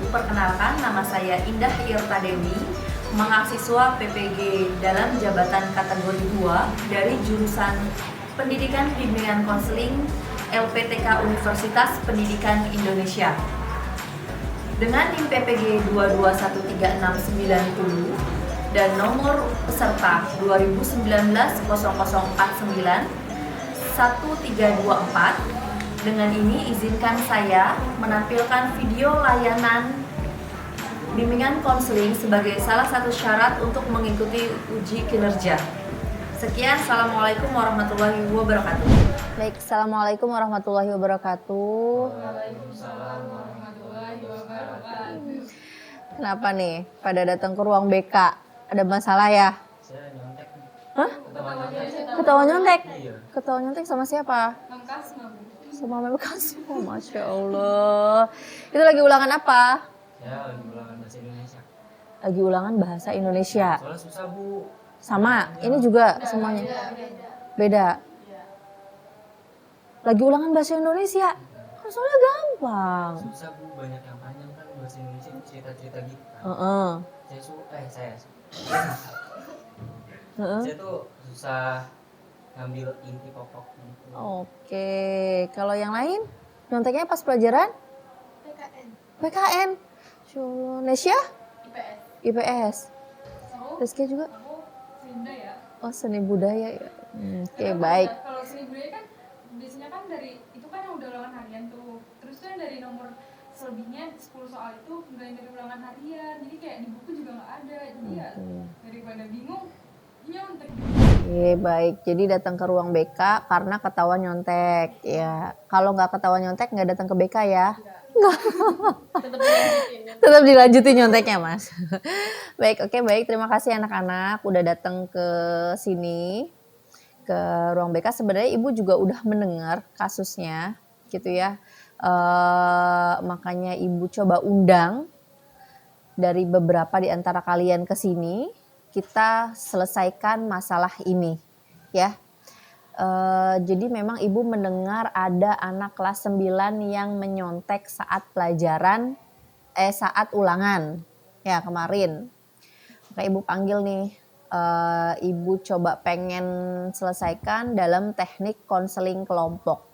perkenalkan, nama saya Indah Irta Dewi, mahasiswa PPG dalam jabatan kategori 2 dari jurusan Pendidikan Bimbingan Konseling LPTK Universitas Pendidikan Indonesia. Dengan NIM PPG 2213690 dan nomor peserta 2019-0049-1324, dengan ini izinkan saya menampilkan video layanan bimbingan konseling sebagai salah satu syarat untuk mengikuti uji kinerja. Sekian, Assalamualaikum warahmatullahi wabarakatuh. Baik, Assalamualaikum warahmatullahi wabarakatuh. Waalaikumsalam warahmatullahi wabarakatuh. Kenapa nih pada datang ke ruang BK? Ada masalah ya? Saya nyontek. Hah? Ketawa nyontek. Ketawa nyontek? Iya. Ketawa nyontek sama siapa? Sama Mem Kasih. Oh, Masya Allah. Itu lagi ulangan apa? Ya, lagi ulangan bahasa Indonesia. Lagi ulangan bahasa Indonesia. Soalnya susah, Bu. Sama, ini juga semuanya. Beda. Lagi ulangan bahasa Indonesia. Kan soalnya gampang. Susah, Bu. Banyak yang panjang kan bahasa Indonesia itu cerita-cerita gitu kan. Heeh. Saya tuh susah ngambil inti pokok gitu. Oke, kalau yang lain nyonteknya pas pelajaran? PKN. Insyaallah. Nesya? IPS. Rizky juga? Oh, seni budaya ya. Oke, baik. Kalau seni budaya kan biasanya kan dari itu kan yang udah ulangan harian tuh. Terus tuh yang dari nomor selebihnya 10 soal itu nggak yang dari ulangan harian. Jadi kayak di buku juga nggak ada. Jadi ya daripada bingung, nyontek. Oke, baik. Jadi datang ke ruang BK karena ketahuan nyontek. Ya, kalau nggak ketahuan nyontek nggak datang ke BK ya. Tetap dilanjutin nyonteknya, Mas. Baik, oke, baik. Terima kasih anak-anak udah datang ke sini, ke ruang BK. Sebenarnya Ibu juga udah mendengar kasusnya, gitu ya. Makanya Ibu coba undang dari beberapa di antara kalian ke sini. Kita selesaikan masalah ini, ya. Jadi memang Ibu mendengar ada anak kelas 9 yang menyontek saat pelajaran, saat ulangan, ya kemarin. Maka Ibu panggil nih, Ibu coba pengen selesaikan dalam teknik konseling kelompok.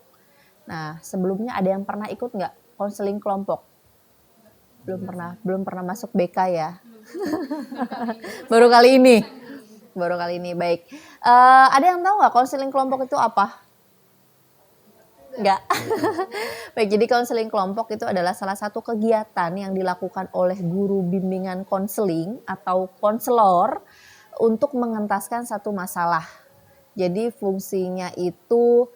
Nah, sebelumnya ada yang pernah ikut nggak konseling kelompok? Belum pernah masuk BK ya? Baru kali ini. Baik. Ada yang tahu nggak konseling kelompok itu apa? Nggak. Baik, jadi konseling kelompok itu adalah salah satu kegiatan yang dilakukan oleh guru bimbingan konseling atau konselor untuk mengentaskan satu masalah. Jadi fungsinya itu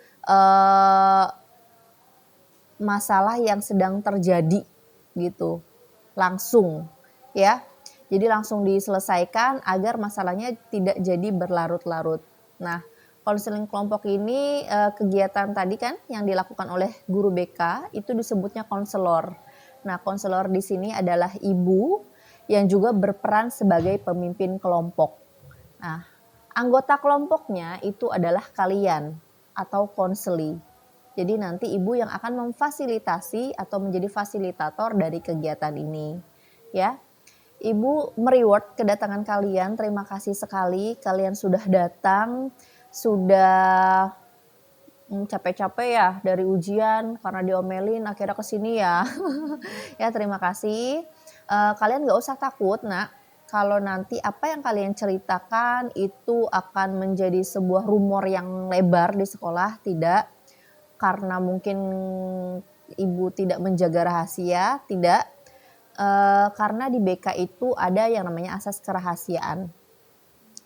masalah yang sedang terjadi gitu, langsung ya. Jadi langsung diselesaikan agar masalahnya tidak jadi berlarut-larut. Nah, konseling kelompok ini kegiatan tadi kan yang dilakukan oleh guru BK itu disebutnya konselor. Nah, konselor di sini adalah ibu yang juga berperan sebagai pemimpin kelompok. Nah, anggota kelompoknya itu adalah kalian atau konseli. Jadi nanti ibu yang akan memfasilitasi atau menjadi fasilitator dari kegiatan ini, ya. Ibu mereward kedatangan kalian, terima kasih sekali kalian sudah datang, sudah capek-capek ya dari ujian karena diomelin akhirnya kesini ya. Ya, terima kasih. Kalian gak usah takut, nak. Kalau nanti apa yang kalian ceritakan itu akan menjadi sebuah rumor yang lebar di sekolah, tidak. Karena mungkin ibu tidak menjaga rahasia, tidak. Karena di BK itu ada yang namanya asas kerahasiaan.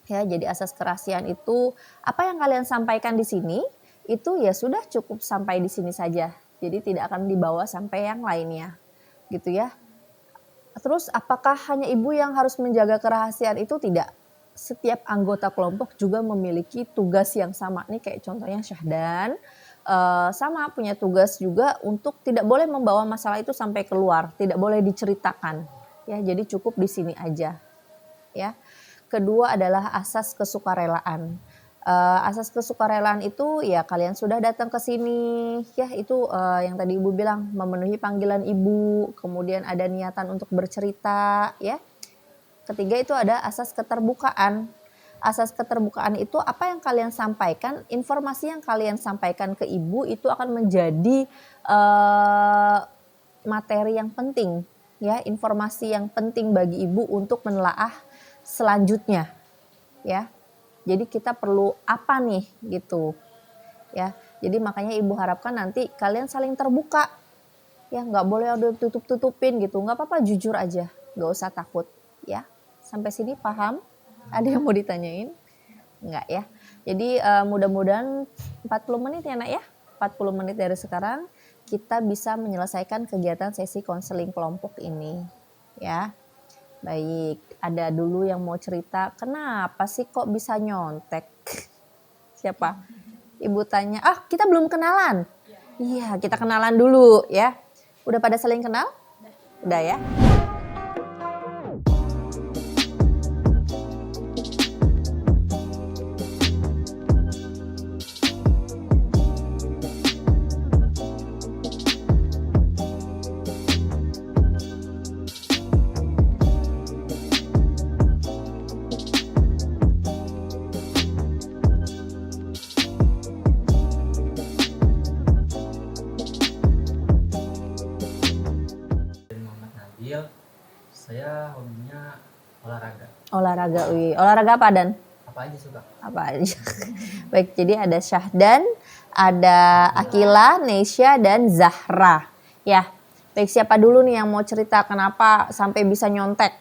Ya, jadi asas kerahasiaan itu apa yang kalian sampaikan di sini itu ya sudah cukup sampai di sini saja. Jadi tidak akan dibawa sampai yang lainnya. Gitu ya. Terus apakah hanya ibu yang harus menjaga kerahasiaan itu? Tidak. Setiap anggota kelompok juga memiliki tugas yang sama. Nih kayak contohnya Syahdan. Sama punya tugas juga untuk tidak boleh membawa masalah itu sampai keluar, tidak boleh diceritakan, ya. Jadi cukup di sini aja, ya. Kedua adalah asas kesukarelaan. Asas kesukarelaan itu ya kalian sudah datang ke sini ya itu yang tadi ibu bilang memenuhi panggilan ibu, kemudian ada niatan untuk bercerita ya. Ketiga itu ada asas keterbukaan. Asas keterbukaan itu apa yang kalian sampaikan, informasi yang kalian sampaikan ke ibu itu akan menjadi materi yang penting ya, informasi yang penting bagi ibu untuk menelaah selanjutnya ya. Jadi kita perlu apa nih gitu ya. Jadi makanya ibu harapkan nanti kalian saling terbuka ya, nggak boleh ada tutup-tutupin gitu, nggak apa-apa, jujur aja, nggak usah takut ya. Sampai sini paham? Ada yang mau ditanyain? Nggak ya. Jadi mudah-mudahan 40 menit ya nak ya, 40 menit dari sekarang kita bisa menyelesaikan kegiatan sesi konseling kelompok ini ya. Baik, ada dulu yang mau cerita, kenapa sih kok bisa nyontek? Siapa? Ibu tanya, kita belum kenalan. Iya, kita kenalan dulu ya. Udah pada saling kenal? Udah ya. Dan Muhammad Nabil, saya hobinya olahraga. Olahraga, wih. Olahraga apa Dan? Apa aja suka? Apa aja. Baik, jadi ada Syahdan, ada Akila, Nesya, dan Zahra. Ya, baik, siapa dulu nih yang mau cerita kenapa sampai bisa nyontek?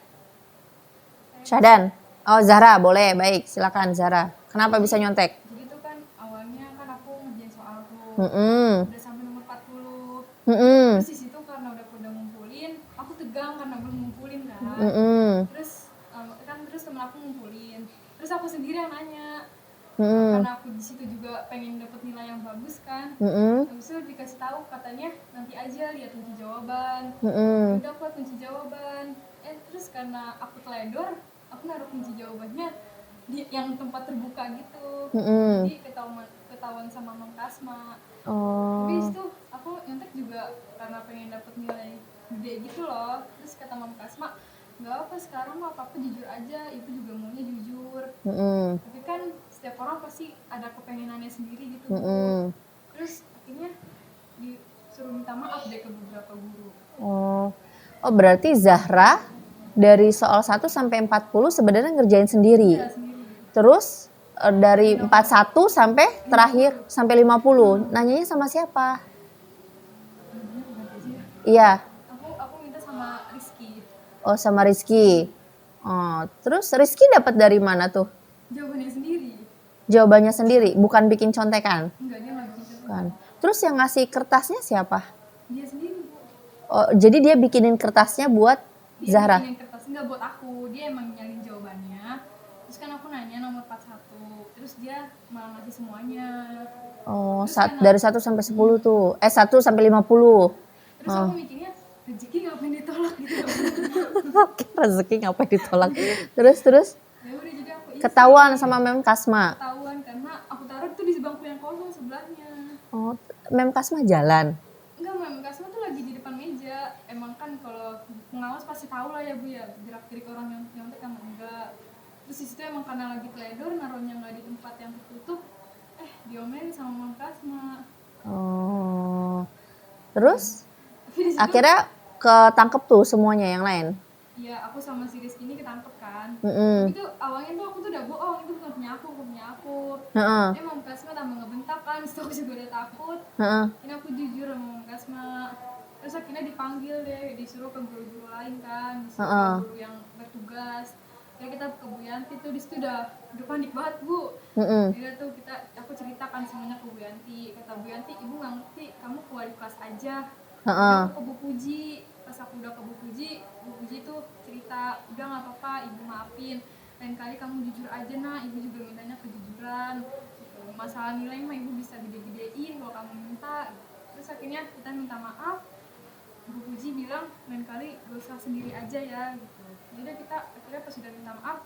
Syahdan. Oh, Zahra, boleh. Baik, silakan Zahra. Kenapa bisa nyontek? Jadi tuh kan awalnya kan aku ngerjain soal tuh Mm-mm. udah sampai nomor 40. Mm-mm. Terus di situ karena udah ngumpulin, aku tegang karena belum ngumpulin kan. Mm-mm. Terus temen aku ngumpulin. Terus aku sendiri yang nanya. Mm-mm. Karena aku di situ juga pengen dapet nilai yang bagus kan. Mm-mm. Habis itu dikasih tahu katanya nanti aja lihat kunci jawaban. Mm-mm. Udah aku liat kunci jawaban. Terus karena aku teledor, aku naruh kunci jawabannya di yang tempat terbuka gitu. Mm-mm. Jadi ketahuan sama Mam Kasma. Oh. Tapi itu aku nyontek juga karena pengen dapet nilai gede gitu loh. Terus kata Mam Kasma, nggak apa sekarang mah apa jujur aja, ibu juga maunya jujur. Mm-mm. Tapi kan setiap orang pasti ada kepengenannya sendiri gitu. Mm-mm. Terus akhirnya disuruh minta maaf deh ke beberapa guru. Oh, berarti Zahra dari soal 1 sampai 40 sebenarnya ngerjain sendiri. Iya sendiri. Terus dari 41 sampai terakhir sampai 50. Nanyanya sama siapa? Iya. Aku minta sama Rizky. Oh, sama Rizky. Oh, terus Rizky dapat dari mana tuh? Jawabannya sendiri. Jawabannya sendiri, bukan bikin contekan. Enggak, dia nggak bikin contekan. Kan. Terus yang ngasih kertasnya siapa? Dia sendiri, Bu. Oh, jadi dia bikinin kertasnya buat Dia Zahra. bikinin kertas enggak buat aku. Dia emang nyalin jawabannya. Terus kan aku nanya nomor 41. Terus dia malah ngasih semuanya. Oh, Terus kan dari 1 sampai 10 tuh. 1 sampai 50. Terus aku mikirnya rezeki ngapain ditolak gitu. Oke, rezeki ngapain ditolak. Terus Ya udah jadi aku isi. ketahuan sama Mem Kasma. Ketahuan karena aku taruh tuh di bangku yang kosong sebelahnya. Oh, Mem Kasma jalan. Enggak, Mam Kasma tuh lagi di depan meja. Emang kan kalau pengawas pasti tahu lah ya Bu ya, gerak-gerik orang yang nyontek sama enggak. Terus di situ emang karena lagi teledor, naruhnya nggak di tempat yang tertutup. Diomelin sama Mam Kasma. Oh. Terus Tapi di situ akhirnya ketangkep tuh semuanya yang lain. iya, aku sama si Rizky ini ketangkep kan. Mm-mm. Tapi tuh awalnya tuh aku tuh udah bohong, itu bukan punya aku. Heeh. Dia Mam Kasma tambah ngebentak kan, terus aku juga udah takut. Heeh. Ini aku jujur sama Mam Kasma. Terus akhirnya dipanggil deh, disuruh ke guru-guru lain kan, disuruh ke guru yang bertugas. Ya kita ke Bu Yanti tuh, disitu udah panik banget Bu. Mm-mm. Jadi tuh aku ceritakan semuanya ke Bu Yanti. Kata Bu Yanti, ibu nggak ngerti, kamu keluar di kelas aja. Heeh. Aku ke Bu Puji, pas aku udah ke Bu Puji tuh cerita, udah nggak apa-apa, ibu maafin. Lain kali kamu jujur aja nah, ibu juga mintanya kejujuran. Gitu. Masalah nilai mah ibu bisa gede-gedein kalau kamu minta. Terus akhirnya kita minta maaf. Bu Puji bilang lain kali gak usah sendiri aja ya gitu. Jadi kita akhirnya pas sudah minta maaf,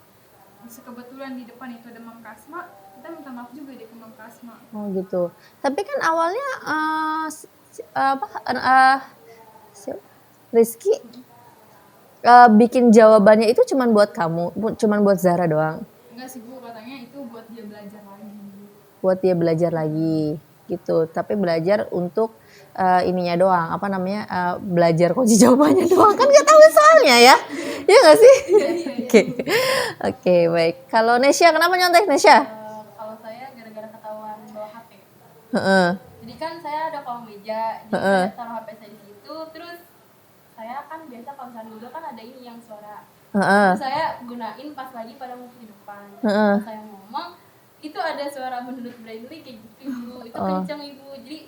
kebetulan di depan itu ada Mam Kasma, kita minta maaf juga deh ke Mam Kasma. Oh gitu. Tapi kan awalnya Rizky bikin jawabannya itu cuman buat kamu, cuman buat Zara doang. Enggak sih Bu, katanya itu buat dia belajar lagi. Buat dia belajar lagi gitu. Tapi belajar untuk ininya doang, apa namanya, belajar kunci jawabannya doang, kan nggak tahu soalnya ya. Iya nggak sih? Oke. Oke, baik. Kalau Nesya, kenapa nyontek Nesya? Kalau saya gara-gara ketahuan bawa HP. Heeh. Jadi kan saya ada kolong meja, jadi Heeh. saya taruh HP saya di situ, terus saya kan biasa kalau misalnya Google kan ada ini yang suara. Heeh. Terus saya gunain pas lagi pada mau di depan. Heeh. Pas saya ngomong, itu ada suara menurut Braille kayak gitu Ibu. Itu Oh. kenceng Ibu. Jadi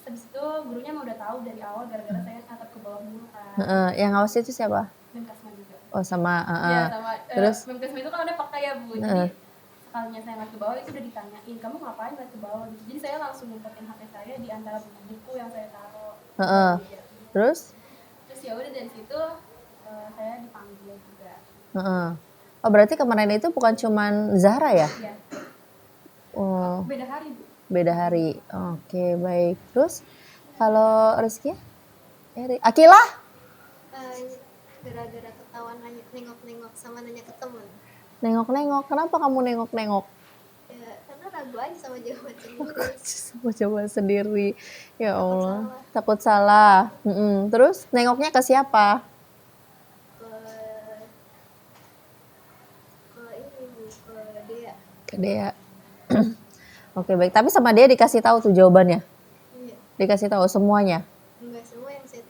habis itu gurunya mah udah tahu dari awal gara-gara saya tatap ke bawah dulu kan. Heeh. Yang ngawas itu siapa? Dan Kasma juga. Oh sama. Iya sama. Terus? Memkesma itu kan ada fakta ya Bu. Heeh. Jadi sekalinya saya ngeliat ke bawah itu udah ditanyain, kamu ngapain ngeliat ke bawah gitu. Jadi saya langsung ngumpetin HP saya di antara buku-buku yang saya taruh. Heeh. Iya. Terus? Terus ya udah dari situ saya dipanggil juga. Heeh. Oh berarti kemarin itu bukan cuman Zahra ya? Iya. Oh, Beda hari Bu. beda hari. Oke, baik. Terus kalau Rizky? Akila? Gara-gara ketahuan nengok-nengok sama nanya ke teman. Nengok-nengok. Kenapa kamu nengok-nengok? Ya, karena ragu aja sama jawaban sendiri. Coba sendiri. Ya Takut Allah. salah. Takut salah. Terus nengoknya ke siapa? Ke ini Bu, ke dia. Ke Dea. Oke, baik. Tapi sama dia dikasih tahu tuh jawabannya. Iya, Dikasih tahu semuanya. enggak semua yang saya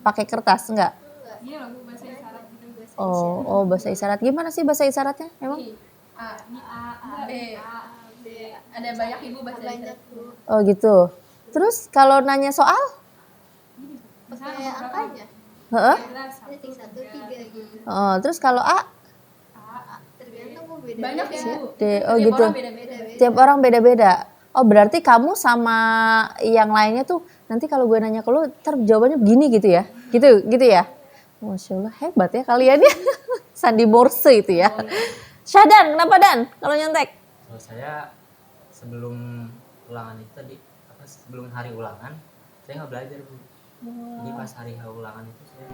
Pakai kertas enggak? enggak. Iya lah Bu, bahasa isyarat gitu. Bahasa Oh, bahasa isyarat. Gimana sih bahasa isyaratnya? Emang? Ini A, B, B. ada banyak Ibu bahasa Banyak isyarat. Bu. Oh, gitu. Terus kalau nanya soal? Pakai angkanya. Heeh. Rating 1, 3 gitu. Oh, terus kalau A? Tergantung Bu, beda. Banyak beda. Ibu. Oh, Tiap gitu. orang beda-beda. Tiap orang beda-beda. Oh, berarti kamu sama yang lainnya tuh nanti kalau gue nanya ke lu, ntar jawabannya begini gitu ya? Gitu ya? Masya Allah, hebat ya kalian ya. Sandi Morse itu ya. Syadan, kenapa Dan kalau nyontek? Kalau saya sebelum ulangan itu tadi sebelum hari ulangan saya nggak belajar Bu. Jadi pas hari ulangan itu saya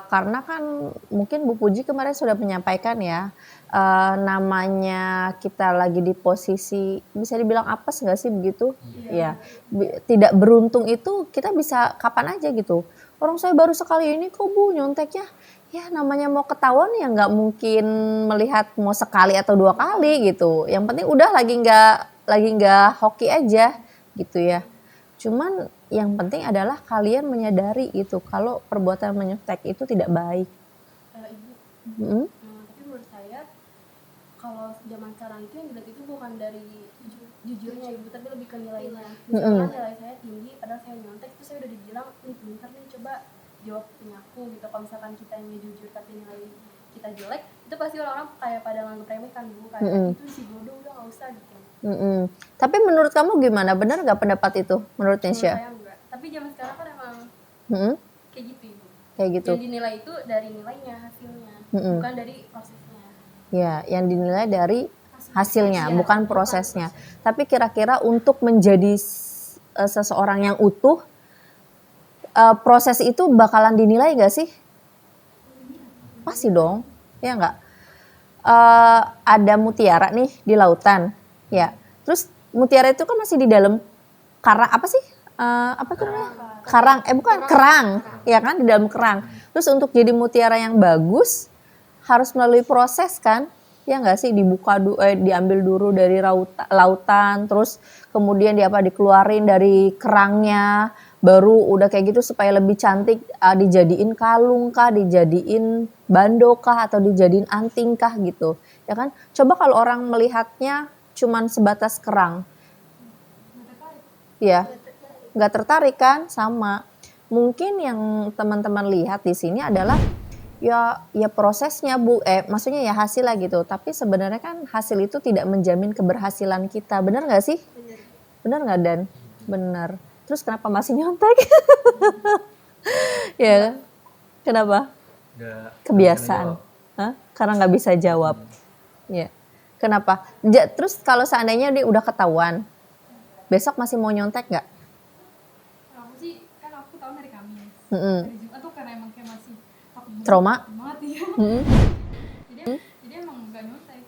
Karena kan mungkin Bu Puji kemarin sudah menyampaikan ya, namanya kita lagi di posisi bisa dibilang apes nggak sih begitu? Ya, tidak beruntung itu kita bisa kapan aja gitu. Orang saya baru sekali ini kok Bu nyonteknya, ya namanya mau ketahuan ya nggak mungkin melihat mau sekali atau 2 kali gitu. Yang penting udah lagi nggak hoki aja gitu ya. Cuman yang penting adalah kalian menyadari gitu kalau perbuatan menyontek itu tidak baik. Ibu, tapi menurut saya kalau zaman sekarang itu yang dilihat itu bukan dari jujurnya Ibu, tapi lebih ke nilainya. Misalkan nilai saya tinggi, padahal saya nyontek, itu saya udah dibilang, nih pintar nih, coba jawab penyaku gitu. Kalau misalkan kita yang jujur tapi nilai kita jelek, itu pasti orang-orang kayak pada nganggep remeh kan Bu, kayak itu si bodoh udah nggak usah gitu. Tapi menurut kamu gimana? Benar nggak pendapat itu menurut Menurut Nesya? saya enggak. Tapi zaman sekarang kan emang Mm-mm. kayak gitu Ibu. Kayak gitu. Yang dinilai itu dari nilainya, hasilnya, bukan dari prosesnya. Ya, yang dinilai dari hasilnya, bukan prosesnya. Tapi kira-kira untuk menjadi seseorang yang utuh, proses itu bakalan dinilai nggak sih? Pasti dong, ya nggak? Ada mutiara nih di lautan, ya. Terus mutiara itu kan masih di dalam karang apa sih? Apa tuh namanya? Karang, bukan kerang, ya kan, di dalam kerang. Terus untuk jadi mutiara yang bagus harus melalui proses kan? Ya nggak sih, diambil dulu dari lautan, terus kemudian dikeluarin dari kerangnya, baru udah kayak gitu supaya lebih cantik, dijadiin kalung kah, dijadiin bando kah, atau dijadiin anting kah gitu, ya kan? Coba kalau orang melihatnya cuman sebatas kerang, ya nggak tertarik kan? Sama. Mungkin yang teman-teman lihat di sini adalah ya prosesnya Bu, maksudnya ya hasil lah gitu. Tapi sebenarnya kan hasil itu tidak menjamin keberhasilan kita, benar nggak sih? Benar nggak Dan? Benar. Terus kenapa masih nyontek? Ya, kenapa? Kebiasaan. Hah? Karena nggak bisa jawab. Ya. Kenapa? Terus kalau seandainya dia udah ketahuan, besok masih mau nyontek nggak? Kalau aku sih kan aku tahu hari Kamis. Mm-mm. Hari Jumat tuh karena emang kayak masih takut Trauma? banget ya. Mm-mm. Jadi emang nggak nyontek.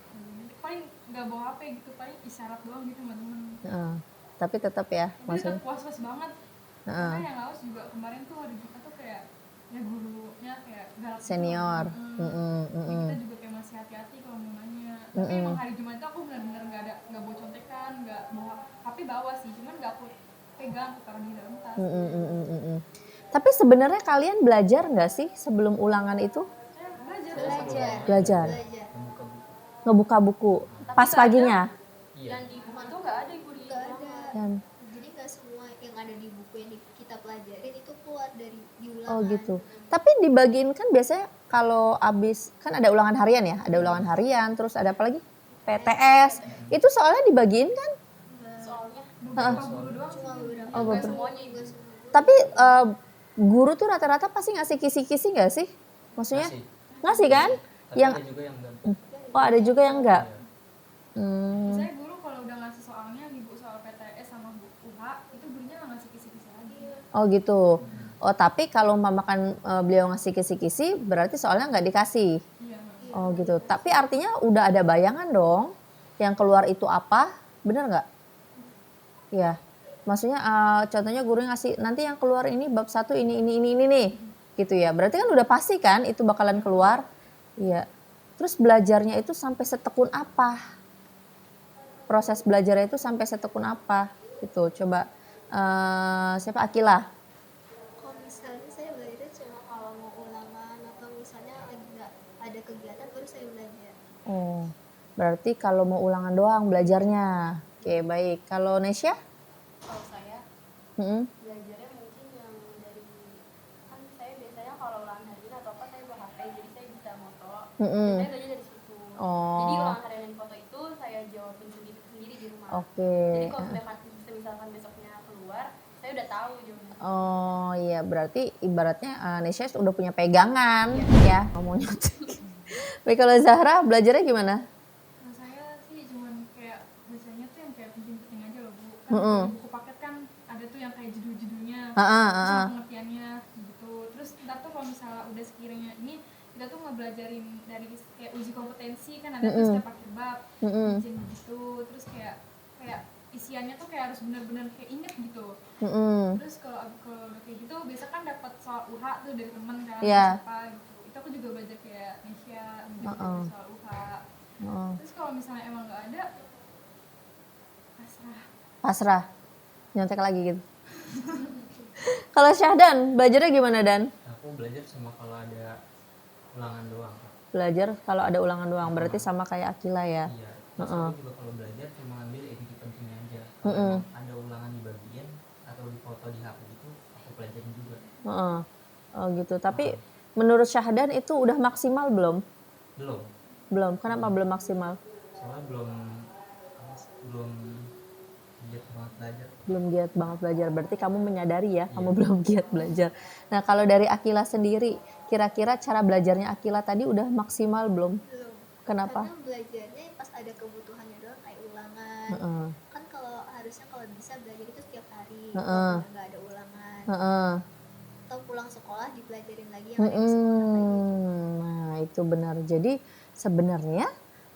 Paling nggak bawa HP gitu, paling isyarat doang gitu teman-teman. Tapi tetap ya, Tapi maksudnya. tetap puas-puas banget. Karena yang Laos juga kemarin tuh hari Jumat tuh kayak ya gurunya kayak galak gitu. Senior. Jadi kita juga kayak masih hati-hati kalau mau nanya. Tapi emang hari Jumat itu aku benar-benar nggak bawa contekan, nggak bawa HP, bawa sih, cuman nggak aku pegang, aku taruh di dalam tas. Tapi sebenarnya kalian belajar nggak sih sebelum ulangan itu? Saya Belajar. Ngebuka buku. Pas paginya. Yang di buku tuh nggak ada Ibu di Dan, Jadi nggak semua yang ada di buku yang kita pelajarin itu keluar dari di ulangan. oh gitu. Tapi dibagiin kan biasanya kalau abis, kan ada ulangan harian ya? Ada ulangan harian, terus ada apa lagi? PTS. Itu soalnya dibagiin kan? soalnya. beberapa guru doang sih. Cuma beberapa. Oh, Nggak beberapa. semuanya Ibu. Tapi guru tuh rata-rata pasti ngasih kisi-kisi nggak sih? Maksudnya ngasih kan? Tapi Yang ada juga yang enggak. oh ada juga yang enggak. Biasanya guru kalau udah ngasih soalnya, ibu soal PTS sama UH, itu gurunya nggak ngasih kisi-kisi lagi. Oh gitu. Oh tapi kalau mamakan beliau ngasih kisi-kisi berarti soalnya nggak dikasih. Iya. Oh gitu. Tapi artinya udah ada bayangan dong yang keluar itu apa? Bener nggak? Ya. Maksudnya contohnya guru ngasih nanti yang keluar ini bab 1 ini nih. Gitu ya. Berarti kan udah pasti kan itu bakalan keluar. Iya. Terus belajarnya itu sampai setekun apa? Proses belajarnya itu sampai setekun apa? Gitu. Coba siapa Akila? Kalau misalnya saya belajar cuma kalau mau ulangan atau misalnya lagi nggak ada kegiatan baru saya belajar. Oh. Berarti kalau mau ulangan doang belajarnya. Oke, baik. Kalau Nesya? Kalau saya belajarnya mungkin yang dari, kan saya biasanya kalau ulangan harian atau apa saya bawa HP, jadi saya bisa moto. Saya belajar dari situ. Oh. Jadi ulangan harian dan foto itu saya jawabin sendiri di rumah. Oke. Jadi kalau misalkan besoknya keluar, saya udah tahu jawabannya. Oh iya, berarti ibaratnya Nesya udah punya pegangan ya. Mau nyontek. Baik, kalau Zahra belajarnya gimana? Kalau saya sih cuman kayak biasanya tuh yang kayak penting-penting aja loh Bu. Kan di buku paket kan ada tuh yang kayak judul-judulnya, terus yang pengertiannya gitu. Terus ntar tuh kalau misalnya udah sekiranya ini kita tuh ngebelajarin dari kayak uji kompetensi kan ada tuh setiap pakai bab, izin gitu. Terus kayak isiannya tuh kayak harus benar-benar kayak inget gitu. Terus kalau udah kayak gitu biasa kan dapat soal UH tuh dari temen kan, siapa gitu. Itu aku juga belajar kayak Nesya belajar soal UH. Terus kalau misalnya emang nggak ada, Pasrah. Nyontek lagi gitu. Kalau Syahdan, belajarnya gimana Dan? Aku belajar cuma kalau ada ulangan doang. Belajar kalau ada ulangan doang, berarti sama kayak Akila ya. Iya. Terus aku juga kalau belajar cuma ambil inti pentingnya aja. Kalau ada ulangan dibagiin atau di foto di HP itu aku pelajarin juga. Oh gitu. Tapi menurut Syahdan itu udah maksimal belum? Belum. Belum. Kenapa belum maksimal? Soalnya belum giat banget belajar. Belum giat banget belajar. Berarti kamu menyadari ya, kamu belum giat belajar. Nah, kalau dari Akila sendiri, kira-kira cara belajarnya Akila tadi udah maksimal belum? Belum. Kenapa? Karena belajarnya pas ada kebutuhannya doang kayak ulangan. Heeh. Kan harusnya kalau bisa belajar itu setiap hari. Heeh. Kalau nggak ada ulangan. Heeh. Atau pulang sekolah dipelajarin lagi yang ada di sekolah kayak gitu. Nah, itu benar. Jadi sebenarnya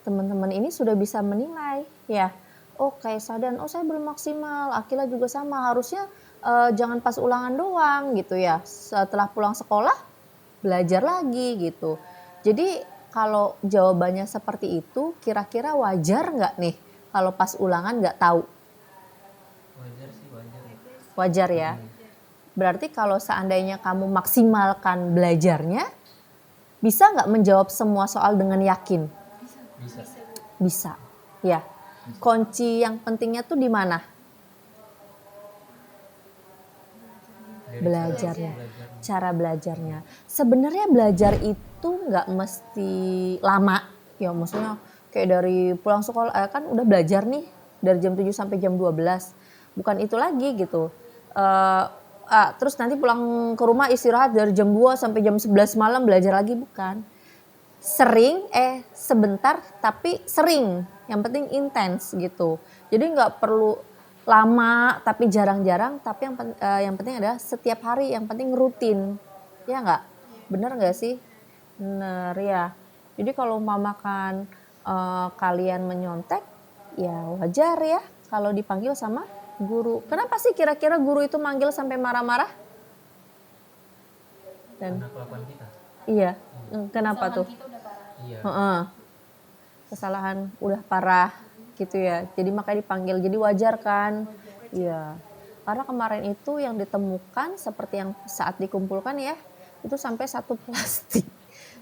teman-teman ini sudah bisa menilai ya. Oh, kayak Sadan, oh saya belum maksimal. Akila juga sama. Harusnya jangan pas ulangan doang gitu ya. Setelah pulang sekolah belajar lagi gitu. Jadi kalau jawabannya seperti itu, kira-kira wajar nggak nih kalau pas ulangan nggak tahu? Wajar sih, wajar. Wajar ya. Berarti kalau seandainya kamu maksimalkan belajarnya, bisa nggak menjawab semua soal dengan yakin? Bisa. Bisa. Ya. Kunci yang pentingnya tuh di mana? Belajarnya. Cara belajarnya. Sebenarnya belajar itu nggak mesti lama. Ya maksudnya kayak dari pulang sekolah kan udah belajar nih dari jam 7 sampai jam 12. Bukan itu lagi gitu. Terus nanti pulang ke rumah istirahat dari jam 2 sampai jam 11 malam belajar lagi, bukan. Sebentar tapi sering. Yang penting intens gitu. Jadi nggak perlu lama tapi jarang-jarang, tapi yang penting adalah setiap hari, yang penting rutin. Ya nggak? Bener nggak sih? Bener ya. Jadi kalau umpamakan kalian menyontek, ya wajar ya kalau dipanggil sama guru. Kenapa sih kira-kira guru itu manggil sampai marah-marah? Dan Karena kelakuan kita. iya, kenapa tuh? Kita udah parah. Iya. Heeh. Kesalahan udah parah gitu ya. Jadi makanya dipanggil. Jadi wajar kan? Iya. Karena kemarin itu yang ditemukan seperti yang saat dikumpulkan ya, itu sampai 1 plastik.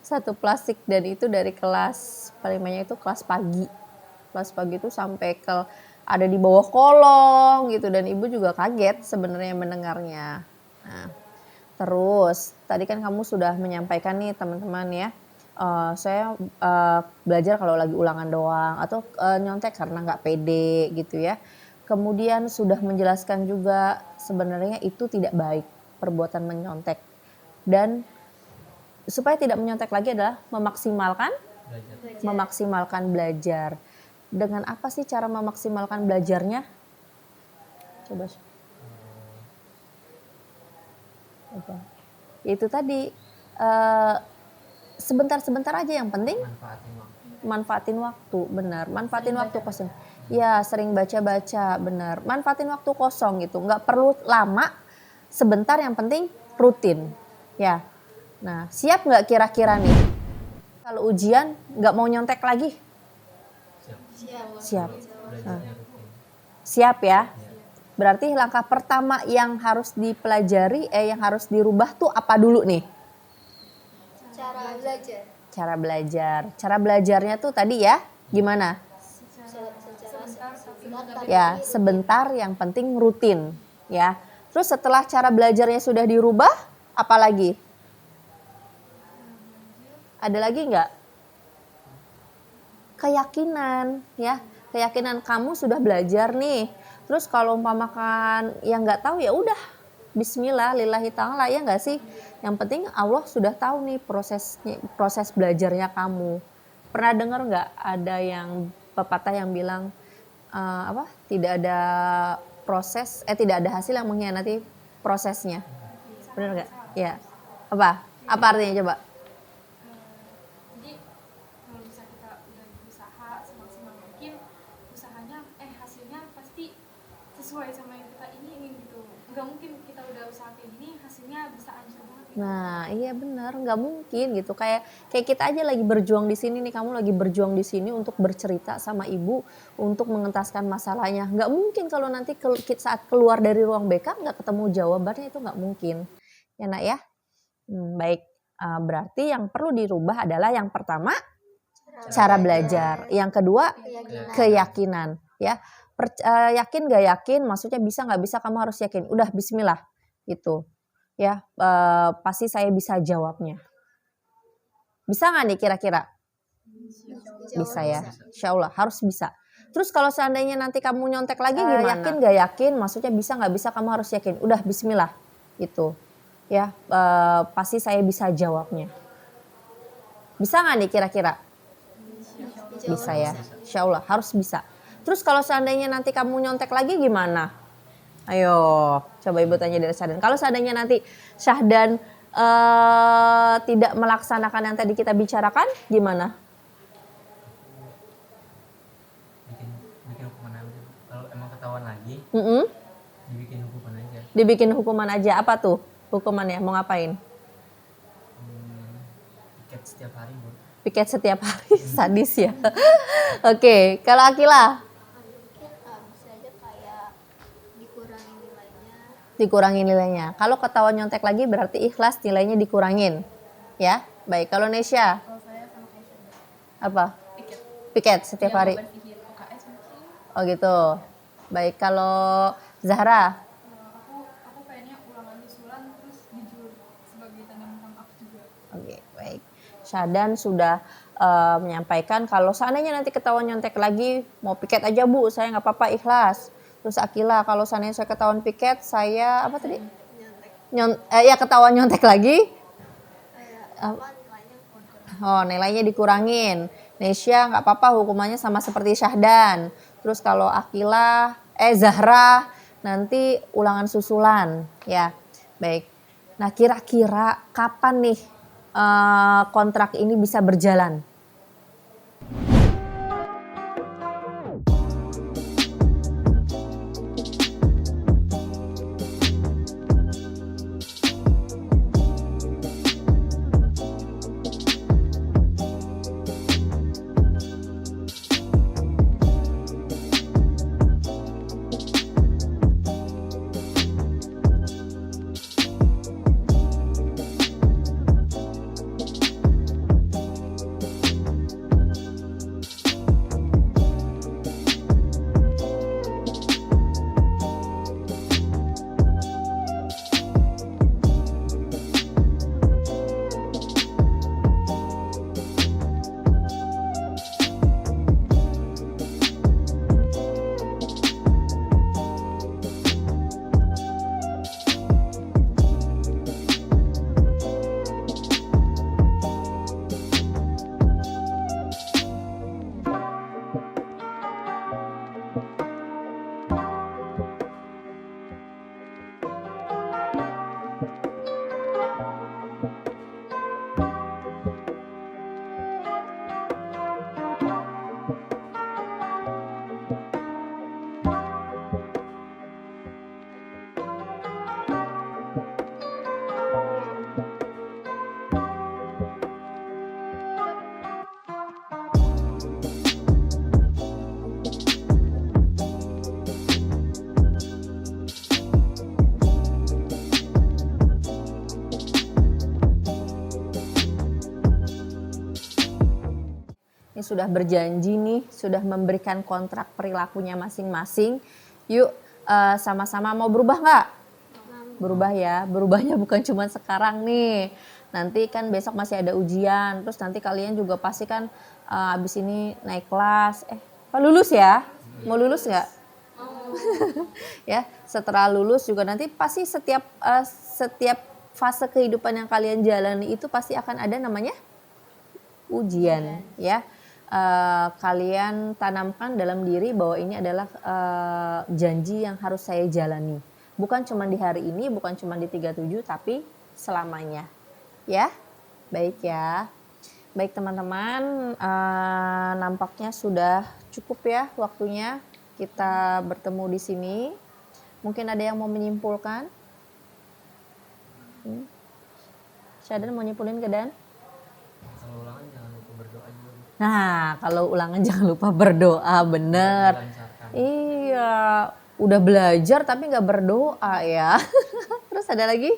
1 plastik dan itu dari kelas paling banyak itu kelas pagi. Kelas pagi itu sampai ada di bawah kolong gitu dan ibu juga kaget sebenarnya mendengarnya. Nah, terus tadi kan kamu sudah menyampaikan nih teman-teman ya, saya belajar kalau lagi ulangan doang atau nyontek karena nggak pede gitu ya. Kemudian sudah menjelaskan juga sebenarnya itu tidak baik perbuatan menyontek dan supaya tidak menyontek lagi adalah memaksimalkan belajar. Dengan apa sih cara memaksimalkan belajarnya? Coba. Apa? Itu tadi sebentar-sebentar aja yang penting manfaatin waktu, benar. Manfaatin waktu kosong. Ya, sering baca-baca, benar. Manfaatin waktu kosong gitu. Nggak perlu lama, sebentar yang penting rutin. Ya. Nah, siap nggak kira-kira nih? Kalau ujian nggak mau nyontek lagi? Siap. Siap ya. Berarti langkah pertama yang harus dipelajari, yang harus dirubah tuh apa dulu nih? Cara belajar. Cara belajar. Cara belajarnya tuh tadi ya, gimana? Ya, sebentar yang penting rutin. Ya. Terus setelah cara belajarnya sudah dirubah, apa lagi? Ada lagi nggak? Keyakinan, ya. Keyakinan kamu sudah belajar nih. Terus kalau umpamakan yang nggak tahu ya udah, Bismillah, lillahi ta'ala ya nggak sih? Yang penting Allah sudah tahu nih proses belajarnya kamu. Pernah dengar nggak ada yang pepatah yang bilang tidak ada tidak ada hasil yang mengkhianati prosesnya. Benar nggak? Ya. Apa artinya coba? Jadi kalau bisa kita udah berusaha semaksimal mungkin, usahanya hasilnya pasti sesuai sama yang kita ingin gitu. Nggak mungkin kita udah usaha kayak gini hasilnya bisa hancur banget gitu. Nah, iya benar, nggak mungkin gitu. Kayak kita aja lagi berjuang di sini nih, kamu lagi berjuang di sini untuk bercerita sama ibu untuk mengentaskan masalahnya. Nggak mungkin kalau nanti saat keluar dari ruang BK nggak ketemu jawabannya, itu nggak mungkin. Ya nak ya? Baik. Berarti yang perlu dirubah adalah yang pertama cara belajar, yang kedua keyakinan. Ya, yakin nggak yakin, maksudnya bisa nggak bisa kamu harus yakin. Udah Bismillah gitu. Ya, pasti saya bisa jawabnya. Bisa nggak nih kira-kira? Bisa ya, insya Allah harus bisa. Terus kalau seandainya nanti kamu nyontek lagi gimana? Yakin gak yakin? Maksudnya bisa nggak bisa, kamu harus yakin. Udah bismillah itu. Ya, pasti saya bisa jawabnya. Bisa nggak nih kira-kira? Bisa ya, insya Allah harus bisa. Terus kalau seandainya nanti kamu nyontek lagi gimana? Ayo, coba ibu tanya dari Syahdan. Kalau seandainya nanti Syahdan tidak melaksanakan yang tadi kita bicarakan, gimana? Bikin hukuman aja. Kalau emang ketahuan lagi, dibikin hukuman aja. Dibikin hukuman aja. Apa tuh hukumannya? Mau ngapain? Piket setiap hari, Bu. Piket setiap hari. Sadis ya. Oke, kalau Akila? Mungkin bisa aja kayak dikurangi nilainya. Dikurangi nilainya. Kalau ketahuan nyontek lagi berarti ikhlas, nilainya dikurangin. Ya, baik. Kalau Nesya? Kalau saya sama kayak Syahdan. Apa? Piket. Piket setiap hari. Jawaban sihir UKS mungkin. Oh gitu. Baik, kalau Zahra? Aku kayaknya ulangan susulan terus jujur sebagai tanda minta maaf juga. Oke, baik. Syahdan sudah menyampaikan kalau seandainya nanti ketahuan nyontek lagi, mau piket aja Bu, saya nggak apa-apa, ikhlas. Terus Akila, kalau seandainya saya ketahuan piket, saya apa tadi? Ya ketahuan nyontek lagi. Oh, nilainya dikurangin. Nesya nggak apa-apa, hukumannya sama seperti Syahdan. Terus kalau Akila, Zahra, nanti ulangan susulan, ya. Baik. Nah, kira-kira kapan nih kontrak ini bisa berjalan? Ini sudah berjanji nih, sudah memberikan kontrak perilakunya masing-masing. Yuk sama-sama mau berubah nggak? Berubah ya, berubahnya bukan cuma sekarang nih. Nanti kan besok masih ada ujian, terus nanti kalian juga pasti kan abis ini naik kelas. Lulus ya? Mau lulus nggak? Ya, setelah lulus juga nanti pasti setiap fase kehidupan yang kalian jalani itu pasti akan ada namanya ujian, ya. Kalian tanamkan dalam diri bahwa ini adalah janji yang harus saya jalani. Bukan cuma di hari ini, bukan cuma di 37, tapi selamanya. Ya, baik ya. Baik teman-teman, nampaknya sudah cukup ya waktunya kita bertemu di sini. Mungkin ada yang mau menyimpulkan? Syahdan mau nyimpulin ke Dan? Kalau ulangan jangan lupa berdoa juga, Bu. Nah, kalau ulangan jangan lupa berdoa, bener. Dilancarkan. Iya, udah belajar tapi nggak berdoa ya. Terus ada lagi?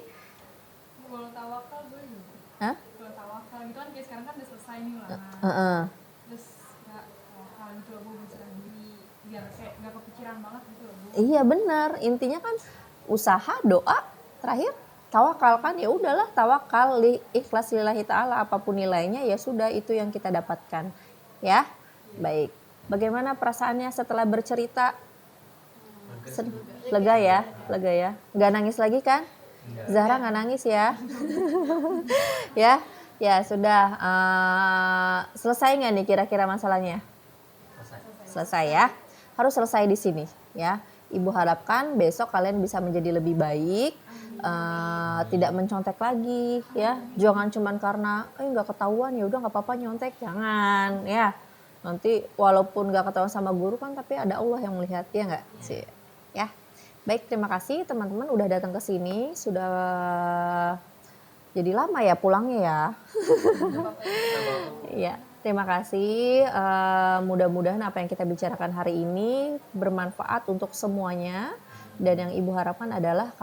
Kalau tawakal boleh nggak? Hah? Kalau tawakal gitu kan kayak sekarang kan udah selesai nih ulangan. Terus nggak tawakal gitu loh Bu, berserah diri biar kayak nggak kepikiran banget gitu loh Bu. Iya benar, intinya kan usaha, doa, terakhir tawakal kan, ya udahlah tawakal, ikhlas lillahi ta'ala, apapun nilainya ya sudah itu yang kita dapatkan ya. Baik, bagaimana perasaannya setelah bercerita? Lega ya, lega ya, nggak nangis lagi kan? Zahra nggak nangis ya? Ya, ya sudah. Selesai nggak nih kira-kira masalahnya? Selesai ya, harus selesai di sini ya. Ibu harapkan besok kalian bisa menjadi lebih baik, tidak mencontek lagi ya. Jangan cuman karena nggak ketahuan ya udah nggak apa-apa nyontek, jangan ya. Nanti walaupun nggak ketahuan sama guru kan, tapi ada Allah yang melihat, ya nggak sih ya. Baik, terima kasih teman-teman udah datang ke sini, sudah jadi lama ya pulangnya ya. Ya, terima kasih. Mudah-mudahan apa yang kita bicarakan hari ini bermanfaat untuk semuanya. Dan yang ibu harapkan adalah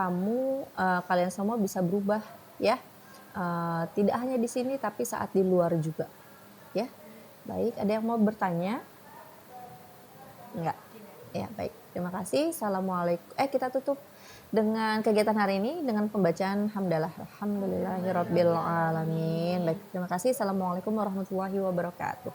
kalian semua bisa berubah ya. Tidak hanya di sini tapi saat di luar juga. Ya, baik. Ada yang mau bertanya? Enggak. Ya, baik. Terima kasih. Assalamualaikum. Kita tutup dengan kegiatan hari ini dengan pembacaan hamdalah. Alhamdulillahirabbil alamin. Baik, terima kasih. Assalamualaikum warahmatullahi wabarakatuh.